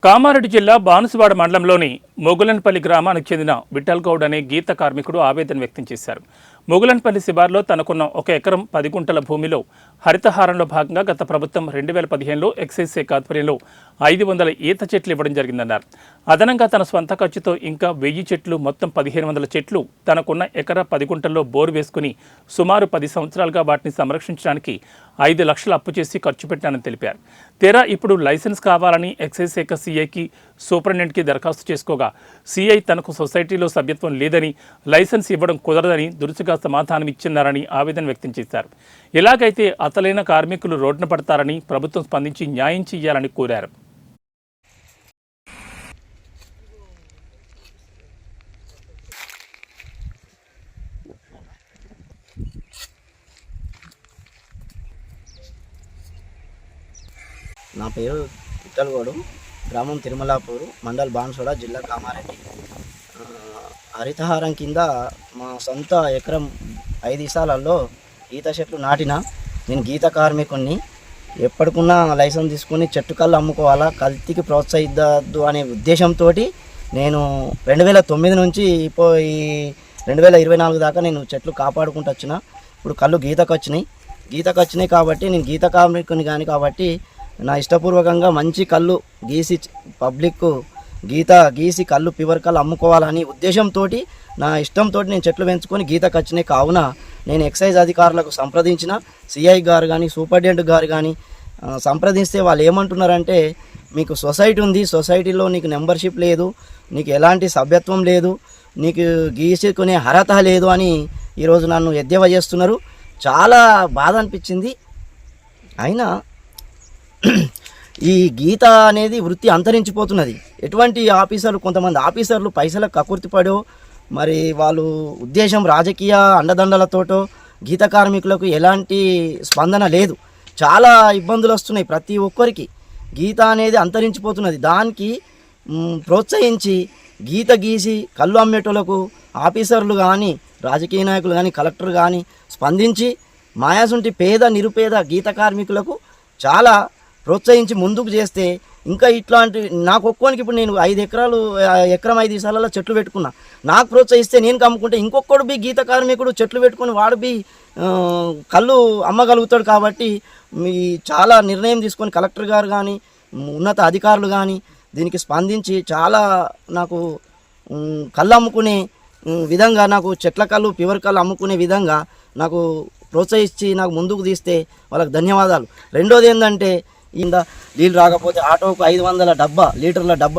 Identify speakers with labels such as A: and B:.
A: కామారెడ్డి జిల్లా బానుసువాడ మండలంలోని మొగులన్పల్లి గ్రామానికి చెందిన విఠల్ గౌడ్ అనే గీత కార్మికుడు ఆవేదన వ్యక్తం చేశారు. మొగులన్పల్లి శివార్లో తనకున్న 1 ఎకరం 10 గుంటల భూమిలో హరితహారంలో భాగంగా గత ప్రభుత్వం 2015లో ఎక్సైజ్ శాఖ ఆధ్వర్యంలో 500 ఈత చెట్లు ఇవ్వడం జరిగిందన్నారు. అదనంగా తన స్వంత ఖర్చుతో ఇంకా 1000 చెట్లు మొత్తం 1500 చెట్లు తనకున్న ఎకరా 10 గుంటల్లో బోరు వేసుకుని సుమారు 10 సంవత్సరాలుగా వాటిని సంరక్షించడానికి 5 లక్షలు అప్పు చేసి ఖర్చు పెట్టానని తెలిపారు. తీరా ఇప్పుడు లైసెన్స్ కావాలని ఎక్సైజ్ శాఖ సీఐకి సూపరింటెండెంట్కి దరఖాస్తు చేసుకోగా సీఐ తనకు సొసైటీలో సభ్యత్వం లేదని లైసెన్స్ ఇవ్వడం కుదరదని దురుసుగా సమాధానం ఇచ్చిందారని ఆవేదన వ్యక్తం చేశారు. ఇలాగైతే అసలైన కార్మికులు రోడ్డున పడతారని ప్రభుత్వం స్పందించి న్యాయం చేయాలని కోరారు.
B: నా పేరు విఠల్ గౌడ్, గ్రామం తిరుమలాపూర్, మండల్ బాన్సువాడ, జిల్లా కామారెడ్డి. హరితహారం కింద మా సొంత ఎకరం 5 ఎకరాలలో ఈత చెట్లు నాటిన నేను గీత కార్మికుడిని. ఎప్పటికున్నా లైసెన్స్ తీసుకుని చెట్టు కళ్ళు అమ్ముకోవాలా, కల్తీకి ప్రోత్సహిద్దు అనే ఉద్దేశంతో నేను 2009 నుంచి ఈ 2024 దాకా నేను చెట్లు కాపాడుకుంటూ వచ్చిన. ఇప్పుడు కళ్ళు గీతకు వచ్చినాయి కాబట్టి నేను గీత కార్మికుని కానీ కాబట్టి నా ఇష్టపూర్వకంగా మంచి కళ్ళు గీసి పబ్లిక్ గీసి కళ్ళు ప్యూర్ కళ్ళు అమ్ముకోవాలని ఉద్దేశంతో నా ఇష్టంతో నేను చెట్లు పెంచుకొని గీతకు వచ్చినాయి. కావున నేను ఎక్సైజ్ అధికారులకు సంప్రదించిన సిఐ గారు కానీ సూపరింటెండెంట్ గారు కానీ సంప్రదిస్తే వాళ్ళు ఏమంటున్నారంటే, మీకు సొసైటీ ఉంది, సొసైటీలో నీకు మెంబర్షిప్ లేదు, నీకు ఎలాంటి సభ్యత్వం లేదు, నీకు గీసుకునే అర్హత లేదు అని ఈరోజు నన్ను ఎద్దేవా చేస్తున్నారు. చాలా బాధ అనిపించింది. అయినా ఈ గీత అనేది వృత్తి అంతరించిపోతున్నది. ఎటువంటి ఆఫీసర్లు, కొంతమంది ఆఫీసర్లు పైసలకు కకుర్తిపడో మరి వాళ్ళు ఉద్దేశం రాజకీయ అండదండలతోటో గీత కార్మికులకు ఎలాంటి స్పందన లేదు. చాలా ఇబ్బందులు వస్తున్నాయి ప్రతి ఒక్కరికి. గీత అనేది అంతరించిపోతున్నది. దానికి ప్రోత్సహించి గీత గీసి కళ్ళు అమ్మేటోళ్లకు ఆఫీసర్లు కానీ రాజకీయ నాయకులు కానీ కలెక్టర్ కానీ స్పందించి మాయాసుంటి పేద నిరుపేద గీత కార్మికులకు చాలా ప్రోత్సహించి ముందుకు చేస్తే ఇంకా ఇట్లాంటి నాకు ఒక్కోనికి ఇప్పుడు నేను 5 ఎకరాలు ఎకరం 5 ఎకరాలలో చెట్లు పెట్టుకున్నా. నాకు ప్రోత్సహిస్తే నేను కమ్ముకుంటే ఇంకొకడు బి గీత కార్మికుడు చెట్లు పెట్టుకుని వాడు బి కళ్ళు అమ్మగలుగుతాడు. కాబట్టి మీ చాలా నిర్ణయం తీసుకొని కలెక్టర్ గారు కానీ ఉన్నత అధికారులు కానీ దీనికి స్పందించి చాలా నాకు కళ్ళు అమ్ముకునే విధంగా, నాకు చెట్ల కళ్ళు ప్యూర్ కళ్ళు అమ్ముకునే విధంగా నాకు ప్రోత్సహించి నాకు ముందుకు తీస్తే వాళ్ళకి ధన్యవాదాలు. రెండోది ఏంటంటే, నీళ్ళు రాకపోతే ఆటోకు 500 లీటర్ల డబ్బా